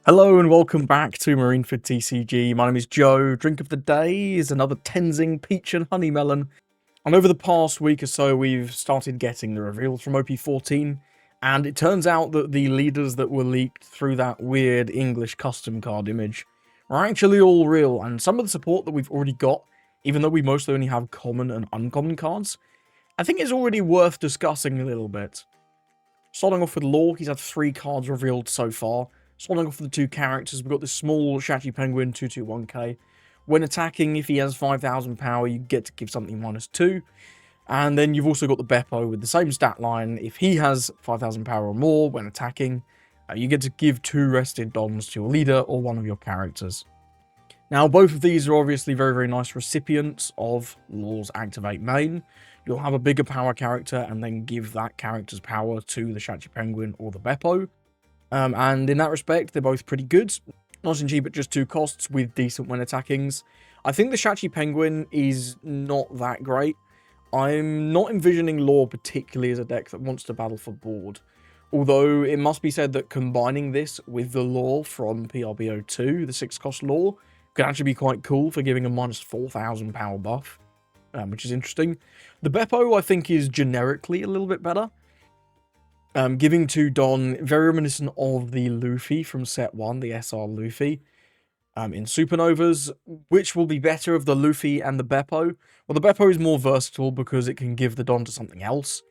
Hello and welcome back to Marineford TCG. My name is Joe. Drink of the day is another Tenzing Peach and Honey Melon. And over the past week or so, we've started getting the reveals from OP14. And it turns out that the leaders that were leaked through that weird English custom card image are actually all real. And some of the support that we've already got, even though we mostly only have common and uncommon cards, I think is already worth discussing a little bit. Starting off with Law, he's had 3 cards revealed so far. Starting off with the 2 characters, we've got this small Shachi Penguin 221k. When attacking, if he has 5,000 power, you get to give something -2. And then you've also got the Beppo with the same stat line. If he has 5,000 power or more when attacking, you get to give 2 rested dons to your leader or one of your characters. Now, both of these are obviously very, very nice recipients of Law's Activate main. You'll have a bigger power character and then give that character's power to the Shachi Penguin or the Beppo. And in that respect, they're both pretty good. Nice and cheap at just 2 costs with decent when attackings. I think the Shachi Penguin is not that great. I'm not envisioning Law particularly as a deck that wants to battle for board. Although it must be said that combining this with the Law from PRBO2, the 6-cost Law, could actually be quite cool for giving a -4,000 power buff, which is interesting. The Beppo, I think, is generically a little bit better. Giving 2 Don, very reminiscent of the Luffy from set 1, the SR Luffy, in Supernovas. Which will be better of the Luffy and the Beppo? Well, the Beppo is more versatile because it can give the Don to something else,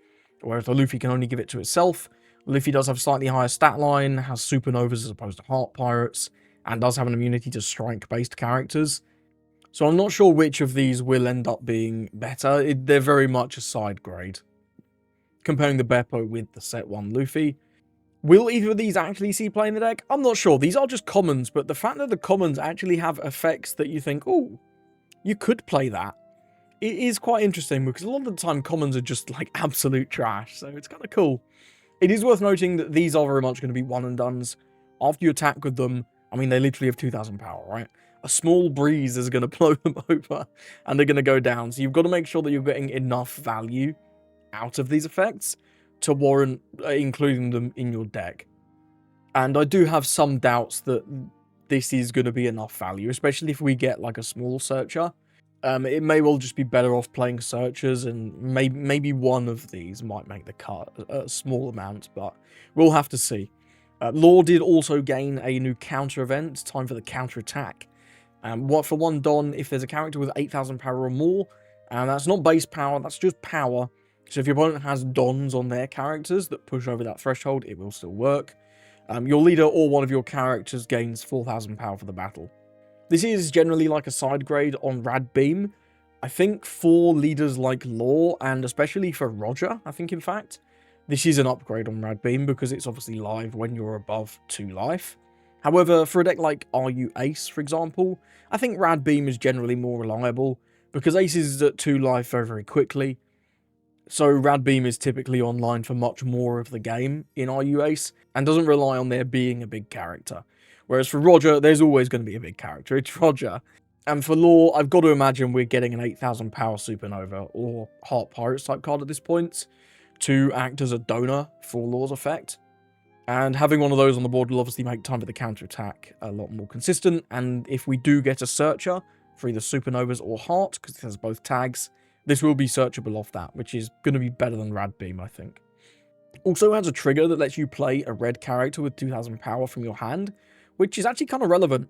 whereas the Luffy can only give it to itself. Luffy does have slightly higher stat line, has Supernovas as opposed to Heart Pirates, and does have an immunity to strike-based characters. So I'm not sure which of these will end up being better. They're very much a side grade. Comparing the Beppo with the set 1 Luffy. Will either of these actually see play in the deck? I'm not sure. These are just commons, but the fact that the commons actually have effects that you think, oh, you could play that, it is quite interesting because a lot of the time commons are just like absolute trash, so it's kind of cool. It is worth noting that these are very much going to be one and dones. After you attack with them, I mean, they literally have 2,000 power, right? A small breeze is going to blow them over and they're going to go down, so you've got to make sure that you're getting enough value out of these effects to warrant including them in your deck. And I do have some doubts that this is going to be enough value, especially if we get like a small searcher. It may well just be better off playing searchers, and maybe one of these might make the cut, a small amount, but we'll have to see. Law did also gain a new counter event, time for the counter attack. For 1 Don, if there's a character with 8,000 power or more, and that's not base power, that's just power. So if your opponent has Dons on their characters that push over that threshold, it will still work. Your leader or one of your characters gains 4,000 power for the battle. This is generally like a side grade on Rad Beam. I think for leaders like Law, and especially for Roger, I think in fact, this is an upgrade on Rad Beam because it's obviously live when you're above 2 life. However, for a deck like RU Ace, for example, I think Rad Beam is generally more reliable because Ace is at 2 life very, very quickly. So Rad Beam is typically online for much more of the game in RU Ace, and doesn't rely on there being a big character. Whereas for Roger, there's always going to be a big character, it's Roger. And for Law, I've got to imagine we're getting an 8,000 power Supernova or Heart Pirates type card at this point to act as a donor for Law's effect. And having one of those on the board will obviously make time for the counter attack a lot more consistent, and if we do get a searcher for either Supernovas or Heart, because it has both tags, this will be searchable off that, which is going to be better than Rad Beam, I think. Also has a trigger that lets you play a red character with 2,000 power from your hand, which is actually kind of relevant.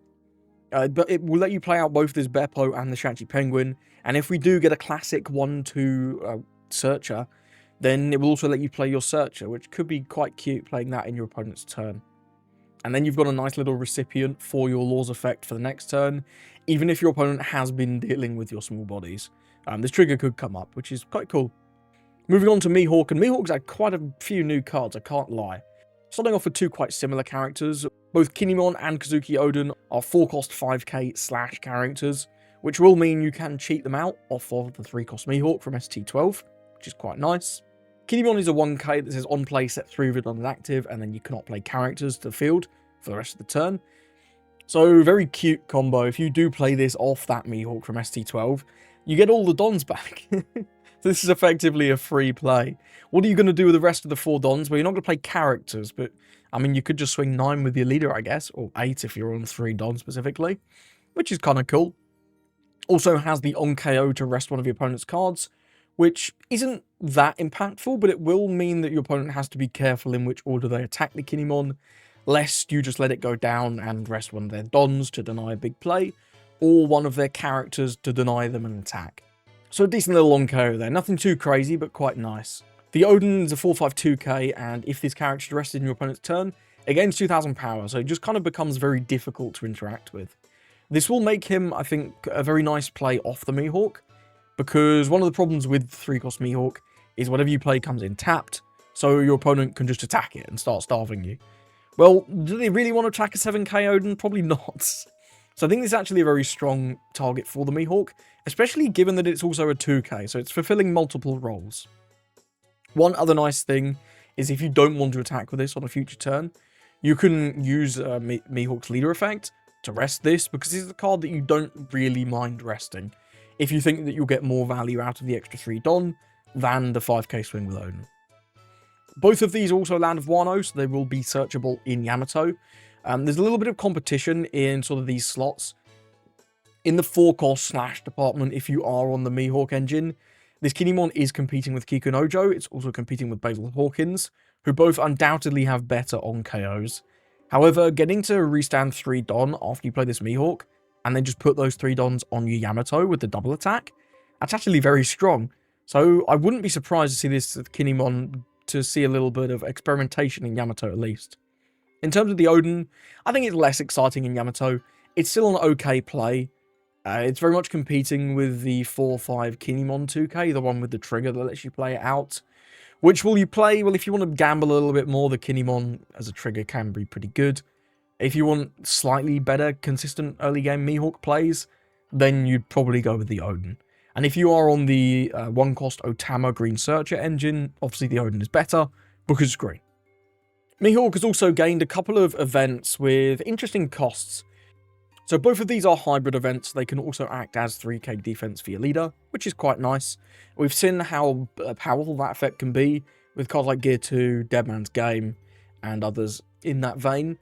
But it will let you play out both this Beppo and the Shachi Penguin, and if we do get a classic 1-2 searcher, then it will also let you play your searcher, which could be quite cute playing that in your opponent's turn. And then you've got a nice little recipient for your Law's effect for the next turn, even if your opponent has been dealing with your small bodies. This trigger could come up, which is quite cool. Moving on to Mihawk, and Mihawk's had quite a few new cards, I can't lie. Starting off with 2 quite similar characters, both Kinemon and Kazuki Oden are 4-cost 5k / characters, which will mean you can cheat them out off of the 3-cost Mihawk from ST12, which is quite nice. Kinemon is a 1k that says on play set 3 of it on active, and then you cannot play characters to the field for the rest of the turn. So very cute combo. If you do play this off that Mihawk from ST12, you get all the Dons back. This is effectively a free play. What are you going to do with the rest of the 4 dons? Well, you're not going to play characters, but, I mean, you could just swing 9 with your leader, I guess, or 8 if you're on 3 dons specifically, which is kind of cool. Also has the on KO to rest one of your opponent's cards, which isn't that impactful, but it will mean that your opponent has to be careful in which order they attack the Kinemon, lest you just let it go down and rest one of their dons to deny a big play, or one of their characters to deny them an attack. So a decent little on KO there, nothing too crazy, but quite nice. The Odin is a 4/5 2k, and if this character is rested in your opponent's turn, it gains 2000 power, so it just kind of becomes very difficult to interact with. This will make him, I think, a very nice play off the Mihawk, because one of the problems with 3-cost Mihawk is whatever you play comes in tapped, so your opponent can just attack it and start starving you. Well, do they really want to attack a 7k Odin? Probably not. So I think this is actually a very strong target for the Mihawk, especially given that it's also a 2k, so it's fulfilling multiple roles. One other nice thing is if you don't want to attack with this on a future turn, you can use Mihawk's leader effect to rest this, because this is a card that you don't really mind resting, if you think that you'll get more value out of the extra 3 Don than the 5k swing with Odin. Both of these also land of Wano, so they will be searchable in Yamato. There's a little bit of competition in sort of these slots. In the 4-cost slash department, if you are on the Mihawk engine, this Kinemon is competing with Kikunojo. It's also competing with Basil Hawkins, who both undoubtedly have better on KOs. However, getting to restand 3 Don after you play this Mihawk, and then just put those 3 Dons on your Yamato with the double attack, that's actually very strong. So I wouldn't be surprised to see this Kinemon to see a little bit of experimentation in Yamato at least. In terms of the Odin, I think it's less exciting in Yamato. It's still an okay play. It's very much competing with the 4/5 Kinemon 2k, the one with the trigger that lets you play it out. Which will you play? Well, if you want to gamble a little bit more, the Kinemon as a trigger can be pretty good. If you want slightly better, consistent early game Mihawk plays, then you'd probably go with the Odin. And if you are on the 1-cost Otama Green Searcher engine, obviously the Odin is better, because it's green. Mihawk has also gained a couple of events with interesting costs. So both of these are hybrid events. They can also act as 3k defense for your leader, which is quite nice. We've seen how powerful that effect can be with cards like Gear 2, Dead Man's Game, and others in that vein.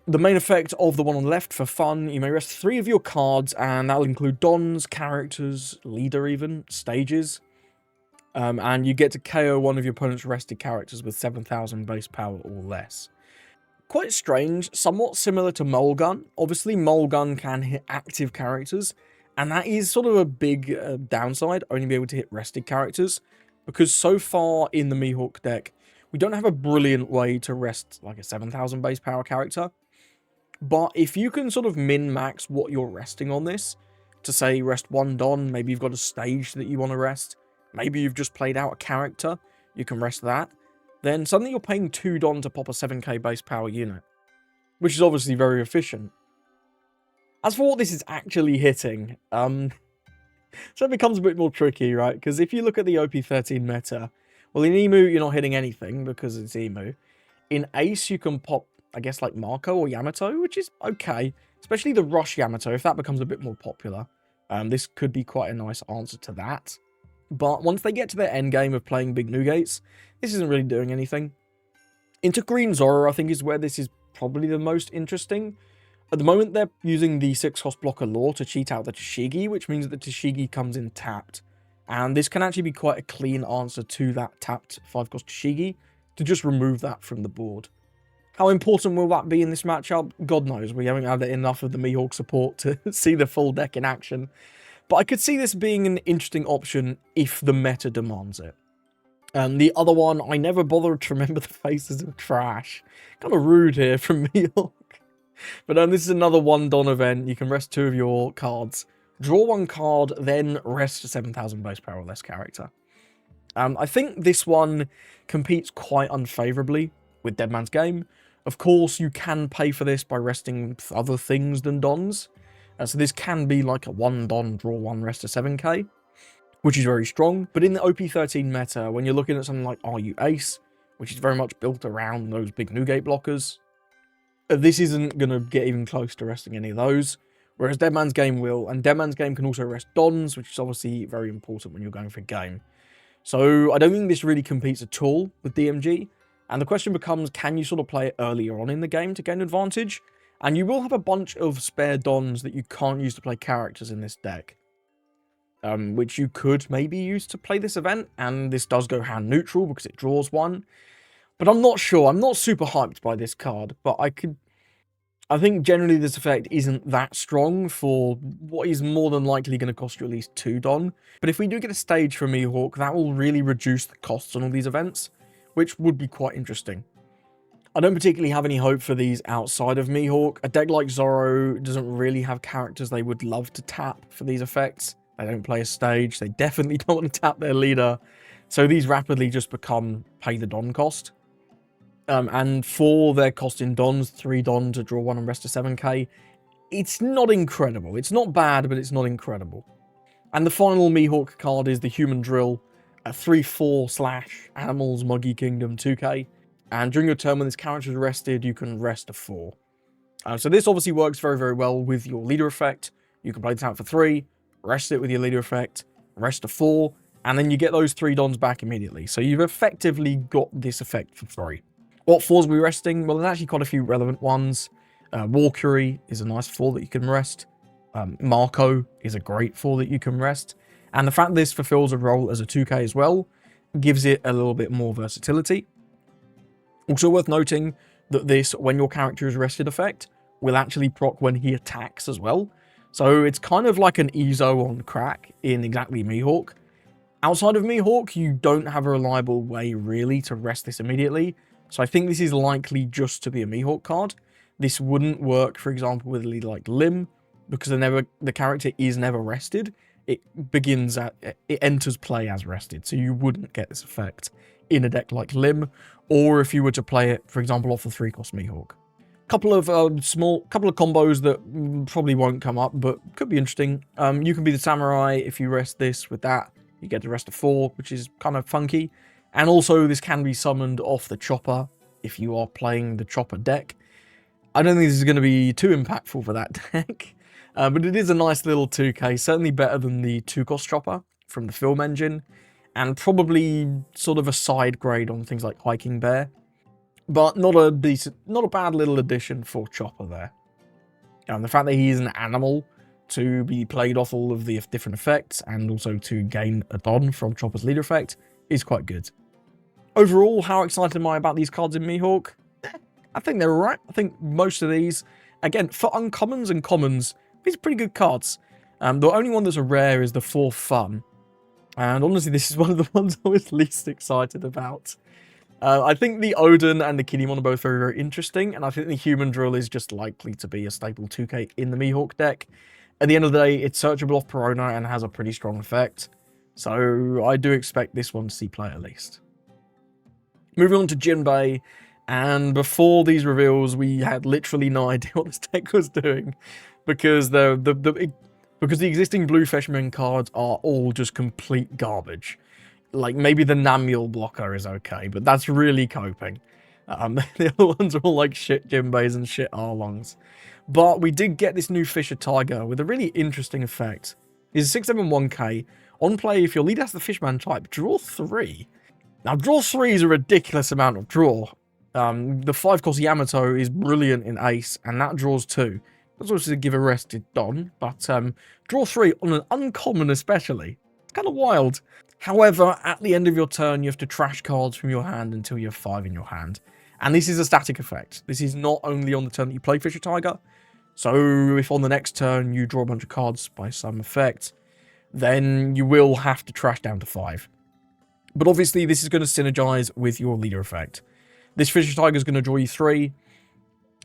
The main effect of the one on the left, for fun, you may rest 3 of your cards, and that'll include dons, characters, leader even, stages. And you get to KO one of your opponent's rested characters with 7,000 base power or less. Quite strange, somewhat similar to Mulgun. Obviously, Mulgun can hit active characters, and that is sort of a big downside, only be able to hit rested characters, because so far in the Mihawk deck, we don't have a brilliant way to rest like a 7,000 base power character. But if you can sort of min-max what you're resting on this, to say rest 1 Don, maybe you've got a stage that you want to rest, maybe you've just played out a character, you can rest that, then suddenly you're paying 2 Don to pop a 7k base power unit, which is obviously very efficient. As for what this is actually hitting, so it becomes a bit more tricky, right? Because if you look at the OP13 meta, well, in Emu, you're not hitting anything because it's Emu. In Ace, you can pop, I guess, like Marco or Yamato, which is okay, especially the Rush Yamato, if that becomes a bit more popular. This could be quite a nice answer to that. But once they get to their end game of playing big Nugates, this isn't really doing anything. Into Green Zoro, I think, is where this is probably the most interesting. At the moment, they're using the 6-cost blocker lore to cheat out the Tashigi, which means that the Tashigi comes in tapped. And this can actually be quite a clean answer to that tapped 5-cost Tashigi, to just remove that from the board. How important will that be in this matchup? God knows, we haven't had enough of the Mihawk support to see the full deck in action. But I could see this being an interesting option if the meta demands it. The other one, I never bothered to remember the faces of trash. Kind of rude here from Mihawk. But this is another 1 Don event. You can rest 2 of your cards, draw 1 card, then rest a 7,000 base power or less character. I think this one competes quite unfavorably with Dead Man's Game. Of course, you can pay for this by resting other things than Dons. So this can be like a 1 Don, draw 1, rest a 7k, which is very strong. But in the OP13 meta, when you're looking at something like Are You Ace, which is very much built around those big Nugate blockers, this isn't going to get even close to resting any of those. whereas Dead Man's Game will, and Dead Man's Game can also rest Dons, which is obviously very important when you're going for game. So I don't think this really competes at all with DMG, and the question becomes, can you sort of play it earlier on in the game to gain advantage? And you will have a bunch of spare Dons that you can't use to play characters in this deck, which you could maybe use to play this event, and this does go hand neutral because it draws one. But I'm not sure. I'm not super hyped by this card, but I think generally this effect isn't that strong for what is more than likely going to cost you at least 2 Don. But if we do get a stage for Mihawk, that will really reduce the costs on all these events, which would be quite interesting. I don't particularly have any hope for these outside of Mihawk. A deck like Zoro doesn't really have characters they would love to tap for these effects. They don't play a stage. They definitely don't want to tap their leader. So these rapidly just become pay the Don cost. And for their cost in Dons, 3 Don to draw 1 and rest to 7k, it's not incredible. It's not bad, but it's not incredible. And the final Mihawk card is the Human Drill, a 3/4 / Animals Muggy Kingdom 2k. And during your turn when this character is rested, you can rest a 4. So this obviously works very, very well with your leader effect. You can play this out for 3, rest it with your leader effect, rest a 4, and then you get those 3 Dons back immediately. So you've effectively got this effect for free. What 4s are we resting? Well, there's actually quite a few relevant ones. Walkery is a nice 4 that you can rest. Marco is a great 4 that you can rest. And the fact this fulfills a role as a 2k as well gives it a little bit more versatility. Also worth noting that this, when your character is rested effect, will actually proc when he attacks as well. So it's kind of like an Ezo on crack in exactly Mihawk. Outside of Mihawk, you don't have a reliable way really to rest this immediately. So I think this is likely just to be a Mihawk card. This wouldn't work, for example, with a leader like Lim, because the character is never rested. It enters play as rested, so you wouldn't get this effect in a deck like Lim, or if you were to play it, for example, off the 3-cost Mihawk. Couple of combos that probably won't come up, but could be interesting. You can be the Samurai. If you rest this with that, you get to rest a 4, which is kind of funky. And also, this can be summoned off the Chopper if you are playing the Chopper deck. I don't think this is going to be too impactful for that deck, but it is a nice little 2k, certainly better than the 2-cost Chopper from the film engine, and probably sort of a side grade on things like Hiking Bear, but not a bad little addition for Chopper there. The fact that he is an animal to be played off all of the different effects, and also to gain a Don from Chopper's leader effect, is quite good. Overall, how excited am I about these cards in Mihawk? I think they're alright. I think most of these, again, for uncommons and commons, these are pretty good cards. The only one that's a rare is the 4 Fun. And honestly, this is one of the ones I was least excited about. I think the Odin and the Kinemon are both very, very interesting, and I think the Human Drill is just likely to be a staple 2k in the Mihawk deck. At the end of the day, it's searchable off Perona and has a pretty strong effect. So I do expect this one to see play at least. Moving on to Jinbe, and before these reveals, we had literally no idea what this deck was doing, because the existing Blue Fishman cards are all just complete garbage. Like, maybe the Namiel blocker is okay, but that's really coping. The other ones are all like shit Jinbes and shit Arlongs. But we did get this new Fisher Tiger with a really interesting effect. It's a 6/7/1k. On play, if your leader has the Fishman type, draw 3. Now, draw 3 is a ridiculous amount of draw. The 5-cost Yamato is brilliant in Ace, and that draws 2. That's also to give a rested Don, but draw 3 on an uncommon especially. It's kind of wild. However, at the end of your turn, you have to trash cards from your hand until you have 5 in your hand. And this is a static effect. This is not only on the turn that you play Fisher Tiger. So if on the next turn you draw a bunch of cards by some effect, then you will have to trash down to 5. But obviously, this is going to synergize with your leader effect. This Fisher Tiger is going to draw you 3,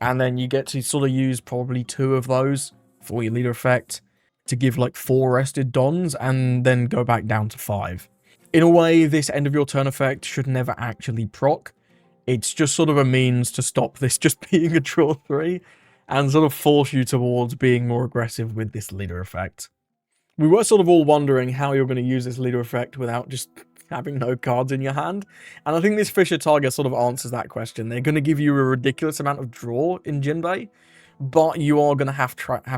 and then you get to sort of use probably 2 of those for your leader effect to give like 4 rested Dons, and then go back down to 5. In a way, this end of your turn effect should never actually proc. It's just sort of a means to stop this just being a draw 3, and sort of force you towards being more aggressive with this leader effect. We were sort of all wondering how you're going to use this leader effect without just having no cards in your hand. And I think this Fisher Tiger sort of answers that question. They're going to give you a ridiculous amount of draw in Jinbe, but you are going to have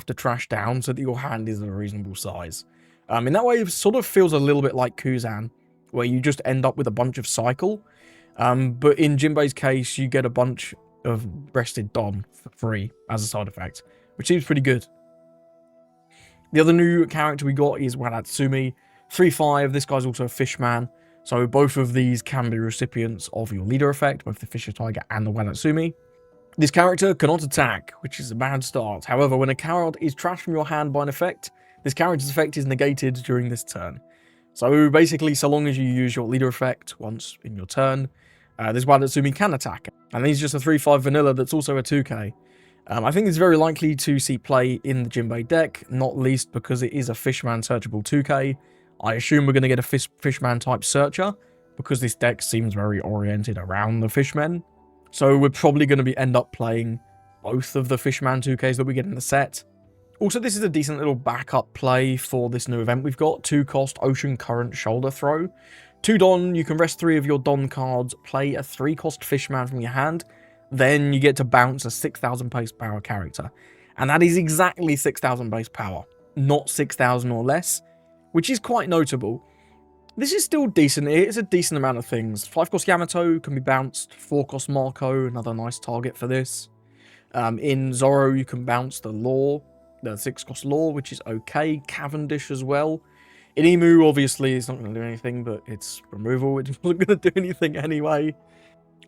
to trash down so that your hand is a reasonable size. In that way, it sort of feels a little bit like Kuzan, where you just end up with a bunch of cycle. But in Jinbe's case, you get a bunch of rested Don for free as a side effect, which seems pretty good. The other new character we got is Wadatsumi, 3/5. This guy's also a fishman, so both of these can be recipients of your leader effect, both the Fisher Tiger and the Wadatsumi. This character cannot attack, which is a bad start. However, when a card is trashed from your hand by an effect, this character's effect is negated during this turn. So basically, so long as you use your leader effect once in your turn, this Wadatsumi can attack. And he's just a 3/5 vanilla that's also a 2k. I think it's very likely to see play in the Jinbe deck, not least because it is a Fishman searchable 2k. I assume we're going to get a Fishman type searcher, because this deck seems very oriented around the Fishmen. So we're probably going to end up playing both of the Fishman 2ks that we get in the set. Also, this is a decent little backup play for this new event we've got. 2-cost Ocean Current Shoulder Throw. 2 Don, you can rest 3 of your Don cards, play a 3-cost Fishman from your hand, then you get to bounce a 6,000 base power character. And that is exactly 6,000 base power, not 6,000 or less, which is quite notable. This is still decent. It is a decent amount of things. 5-cost Yamato can be bounced. 4-cost Marco, another nice target for this. In Zoro, you can bounce the Law, the 6-cost Law, which is okay. Cavendish as well. In Emu, obviously, it's not going to do anything, but it's removal. It wasn't going to do anything anyway.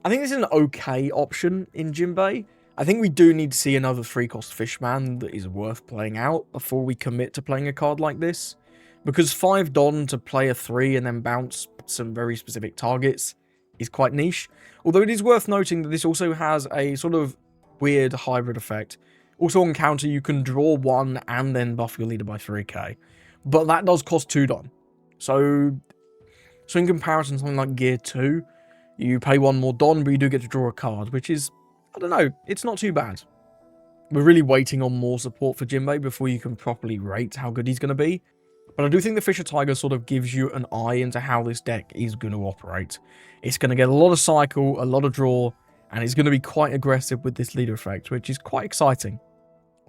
I think this is an okay option in Jinbe. I think we do need to see another 3-cost Fishman that is worth playing out before we commit to playing a card like this. Because 5 Don to play a 3 and then bounce some very specific targets is quite niche. Although it is worth noting that this also has a sort of weird hybrid effect. Also on counter, you can draw 1 and then buff your leader by 3k. But that does cost 2 Don. So in comparison, something like Gear 2, you pay 1 more Don, but you do get to draw a card, which is, I don't know, it's not too bad. We're really waiting on more support for Jinbe before you can properly rate how good he's going to be. But I do think the Fisher Tiger sort of gives you an eye into how this deck is going to operate. It's going to get a lot of cycle, a lot of draw, and it's going to be quite aggressive with this leader effect, which is quite exciting.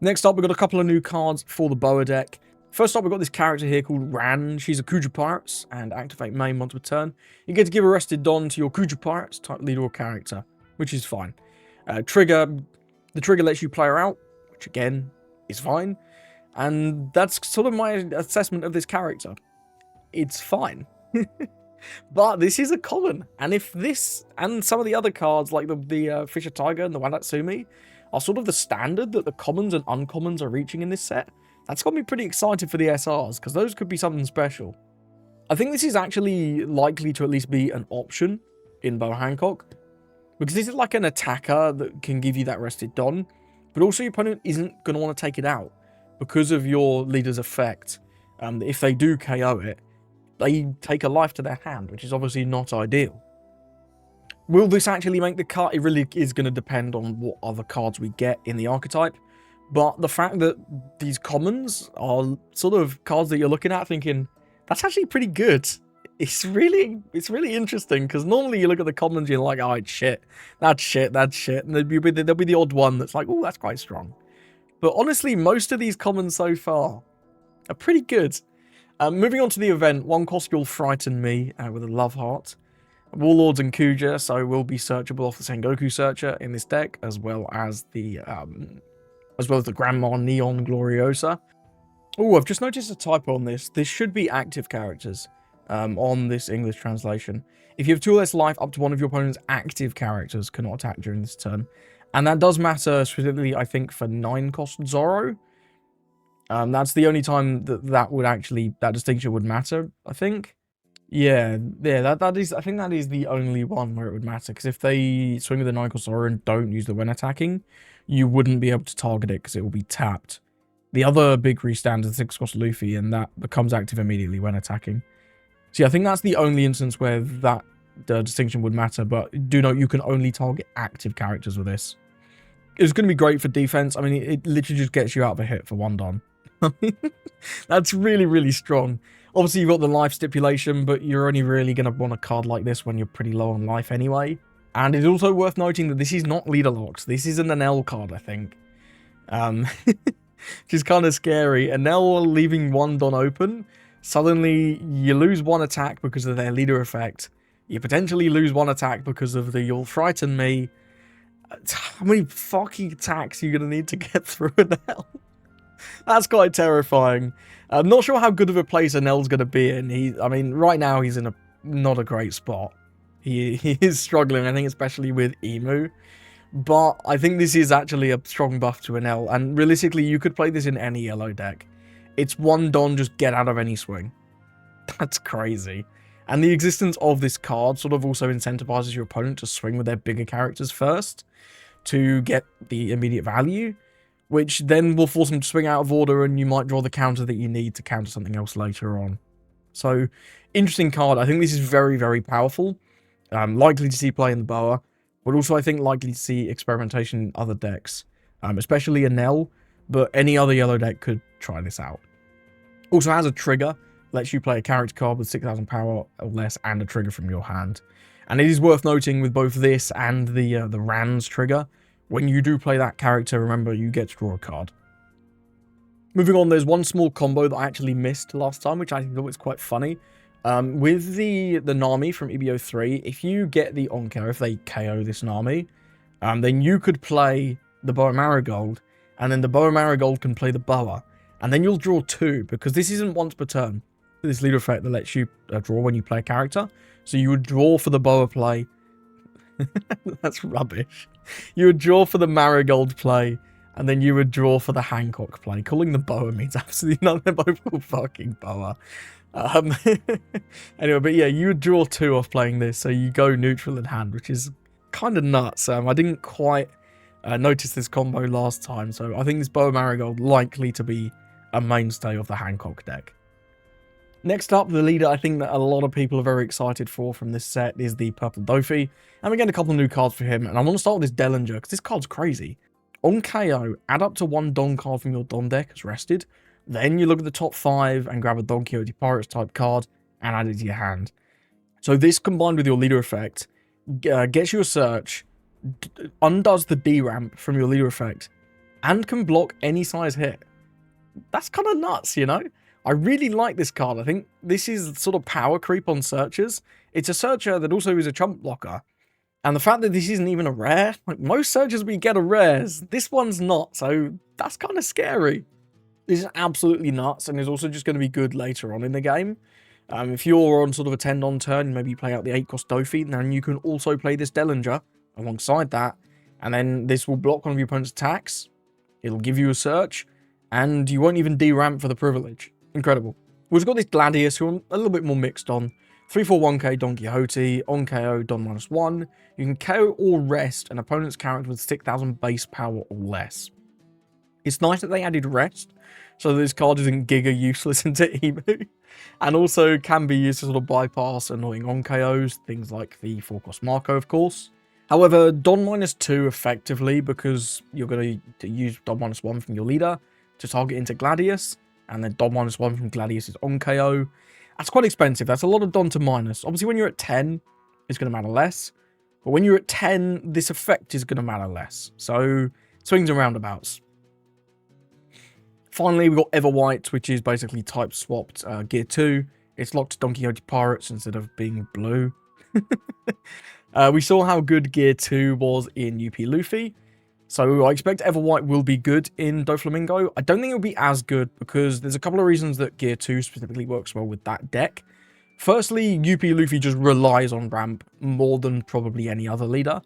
Next up, we've got a couple of new cards for the Boa deck. First up, we've got this character here called Ran. She's a Kuju Pirates, and activate main once per turn. You get to give a rested Don to your Kuju Pirates type leader or character, which is fine. The trigger lets you play her out, which again is fine. And that's sort of my assessment of this character. It's fine. But this is a common. And if this and some of the other cards like the Fisher Tiger and the Wadatsumi are sort of the standard that the commons and uncommons are reaching in this set, that's got me pretty excited for the SRs, because those could be something special. I think this is actually likely to at least be an option in Boa Hancock, because this is like an attacker that can give you that rested Don, but also your opponent isn't going to want to take it out because of your leader's effect. If they do KO it, they take a life to their hand, which is obviously not ideal. Will this actually make the cut? It really is going to depend on what other cards we get in the archetype. But the fact that these commons are sort of cards that you're looking at thinking, that's actually pretty good. It's really interesting, because normally you look at the commons and you're like, oh, it's shit. That's shit, that's shit. And there'll be the odd one that's like, oh, that's quite strong. But honestly, most of these commons so far are pretty good. Moving on to the event, 1 cost You'll Frighten Me with a Love Heart. Warlords and Kuja, so will be searchable off the Sengoku Searcher in this deck, as well as the Grandma Neon Gloriosa. Oh, I've just noticed a typo on this. This should be active characters on this English translation. If you have 2 less life, up to 1 of your opponent's active characters cannot attack during this turn. And that does matter specifically, I think, for 9-cost Zoro. That's the only time that distinction would matter, I think. Yeah, that is, I think that is the only one where it would matter, because if they swing with the 9-cost Zoro and don't use the when attacking, you wouldn't be able to target it because it will be tapped. The other big restand is the 6-cost Luffy, and that becomes active immediately when attacking. So yeah, I think that's the only instance where the distinction would matter, but do note you can only target active characters with this. It's going to be great for defense. I mean, it literally just gets you out of a hit for 1 Don. That's really, really strong. Obviously, you've got the life stipulation, but you're only really going to want a card like this when you're pretty low on life anyway. And it's also worth noting that this is not leader locks. This is an NL card, I think. Which is kind of scary. And now leaving one Don open, suddenly you lose one attack because of their leader effect. You potentially lose one attack because of the "you'll frighten me." How many fucking attacks are you going to need to get through an L? That's quite terrifying. I'm not sure how good of a place an L's going to be in. I mean, right now he's in not a great spot. He is struggling, I think, especially with Emu. But I think this is actually a strong buff to an L. And realistically, you could play this in any yellow deck. It's one Don, just get out of any swing. That's crazy. And the existence of this card sort of also incentivizes your opponent to swing with their bigger characters first to get the immediate value, which then will force them to swing out of order, and you might draw the counter that you need to counter something else later on. So, interesting card. I think this is very, very powerful. Likely to see play in the Boa, but also I think likely to see experimentation in other decks, especially a Nell, but any other yellow deck could try this out. Also has a trigger, lets you play a character card with 6,000 power or less and a trigger from your hand. And it is worth noting with both this and the Rand's trigger, when you do play that character, remember, you get to draw a card. Moving on, there's one small combo that I actually missed last time, which I thought was quite funny. With the Nami from EBO3, if you get the Onko, if they KO this Nami, then you could play the Boa Marigold, and then the Boa Marigold can play the Boa, and then you'll draw two, because this isn't once per turn. This leader effect that lets you draw when you play a character. So you would draw for the Boa play. That's rubbish. You would draw for the Marigold play, and then you would draw for the Hancock play. Calling the Boa means absolutely nothing. They're both called fucking Boa. Anyway, but yeah, you would draw two off playing this, so you go neutral in hand, which is kind of nuts. I didn't quite notice this combo last time, so I think this Boa Marigold likely to be a mainstay of the Hancock deck. Next up, the leader I think that a lot of people are very excited for from this set is the Purple Dofi, and we're getting a couple of new cards for him, and I want to start with this Dellinger, because this card's crazy. On KO, add up to one Don card from your Don deck as rested. Then you look at the top 5 and grab a Don Quixote Pirates type card and add it to your hand. So this combined with your leader effect gets you a search, undoes the D ramp from your leader effect, and can block any size hit. That's kind of nuts, you know? I really like this card. I think this is sort of power creep on searchers. It's a searcher that also is a chump blocker. And the fact that this isn't even a rare, like most searchers we get are rares, this one's not, so that's kind of scary. This is absolutely nuts, and is also just going to be good later on in the game. If you're on sort of a 10 Don turn, maybe you play out the 8-cost Dofi, then you can also play this Dellinger alongside that, and then this will block one of your opponent's attacks, it'll give you a search, and you won't even D-ramp for the privilege. Incredible. We've got this Gladius, who I'm a little bit more mixed on. 3/4 1k Don Quixote, on KO Don -1. You can KO or rest an opponent's character with 6,000 base power or less. It's nice that they added rest, so this card isn't giga useless into Emu, and also can be used to sort of bypass annoying on KOs, things like the 4-cost Marco, of course. However, Don -2 effectively, because you're going to use Don -1 from your leader to target into Gladius, and then Don -1 from Gladius is on KO. That's quite expensive. That's a lot of Don to minus. Obviously, when you're at 10, it's going to matter less. But when you're at 10, this effect is going to matter less. So, swings and roundabouts. Finally, we've got Everwhite, which is basically type swapped Gear 2. It's locked to Don Quixote Pirates instead of being blue. We saw how good Gear 2 was in UP Luffy. So I expect Everwhite will be good in Doflamingo. I don't think it'll be as good because there's a couple of reasons that Gear 2 specifically works well with that deck. Firstly, UP Luffy just relies on ramp more than probably any other leader.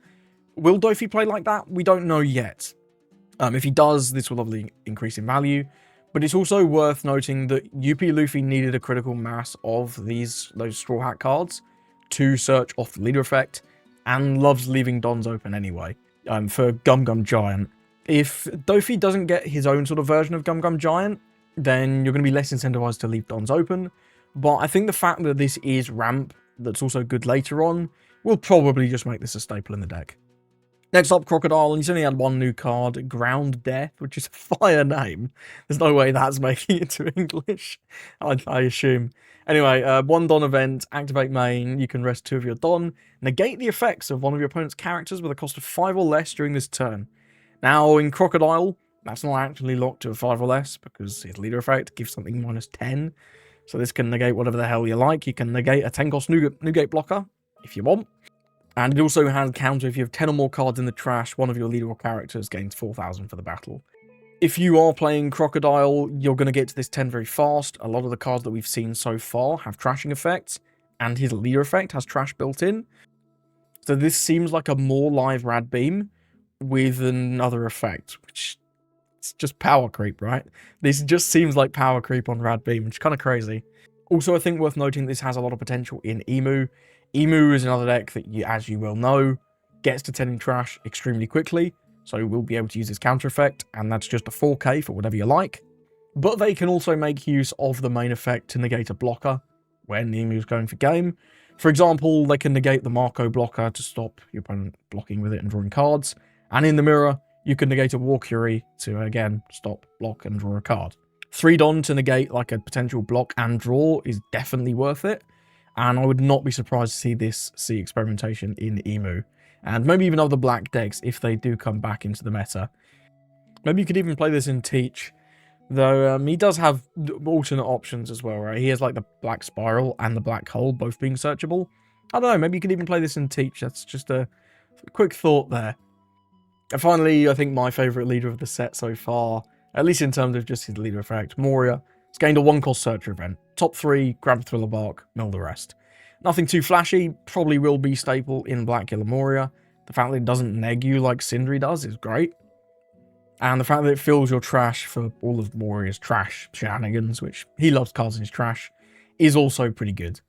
Will Dofi play like that? We don't know yet. If he does, this will obviously increase in value. But it's also worth noting that UP Luffy needed a critical mass of those Straw Hat cards to search off the leader effect, and loves leaving Dons open anyway. For Gum Gum Giant. If Dofi doesn't get his own sort of version of Gum Gum Giant, then you're going to be less incentivized to leave Dons open. But I think the fact that this is ramp, that's also good later on, will probably just make this a staple in the deck. Next up, Crocodile, and he's only had one new card, Ground Death, which is a fire name. There's no way that's making it to English, I assume. Anyway, one Don event, activate main, you can rest 2 of your Don, negate the effects of one of your opponent's characters with a cost of 5 or less during this turn. Now, in Crocodile, That's not actually locked to a 5 or less, because his leader effect gives something -10. So this can negate whatever the hell you like. You can negate a 10-cost Nugate blocker, if you want. And it also has counter if you have 10 or more cards in the trash, one of your leader or characters gains 4,000 for the battle. If you are playing Crocodile, you're going to get to this 10 very fast. A lot of the cards that we've seen so far have trashing effects, and his leader effect has trash built in. So this seems like a more live Rad Beam with another effect, which it's just power creep, right? This just seems like power creep on Rad Beam, which is kind of crazy. Also, I think worth noting this has a lot of potential in Emu. Emu is another deck that, as you well know, gets to 10 in trash extremely quickly, so we'll be able to use this counter effect, and that's just a 4k for whatever you like. But they can also make use of the main effect to negate a blocker when Emu's going for game. For example, they can negate the Marco blocker to stop your opponent blocking with it and drawing cards, and in the mirror, you can negate a War Curie to, again, stop, block, and draw a card. 3 Don to negate like a potential block and draw is definitely worth it, and I would not be surprised to see experimentation in Emu, and maybe even other black decks if they do come back into the meta. Maybe you could even play this in Teach, though he does have alternate options as well, right? He has like the Black Spiral and the Black Hole both being searchable. I don't know, maybe you could even play this in Teach. That's just a quick thought there. And finally, I think my favourite leader of the set so far, at least in terms of just his leader effect, Moria. It's gained a 1-cost Searcher event. Top 3, grab a Thriller Bark, mill the rest. Nothing too flashy, probably will be staple in Black Killer Moria. The fact that it doesn't neg you like Sindri does is great. And the fact that it fills your trash for all of Moria's trash shenanigans, which he loves cards in his trash, is also pretty good.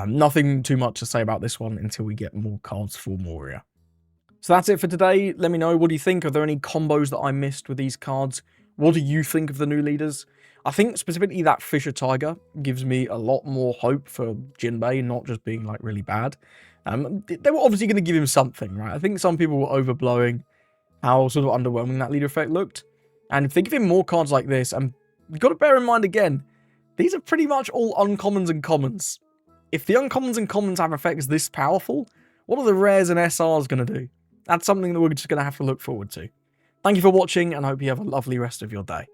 Nothing too much to say about this one until we get more cards for Moria. So that's it for today. Let me know, what do you think? Are there any combos that I missed with these cards? What do you think of the new leaders? I think specifically that Fisher Tiger gives me a lot more hope for Jinbe not just being like really bad. They were obviously going to give him something, right? I think some people were overblowing how sort of underwhelming that leader effect looked. And if they give him more cards like this, and you've got to bear in mind again, these are pretty much all uncommons and commons. If the uncommons and commons have effects this powerful, what are the rares and SRs going to do? That's something that we're just going to have to look forward to. Thank you for watching, and I hope you have a lovely rest of your day.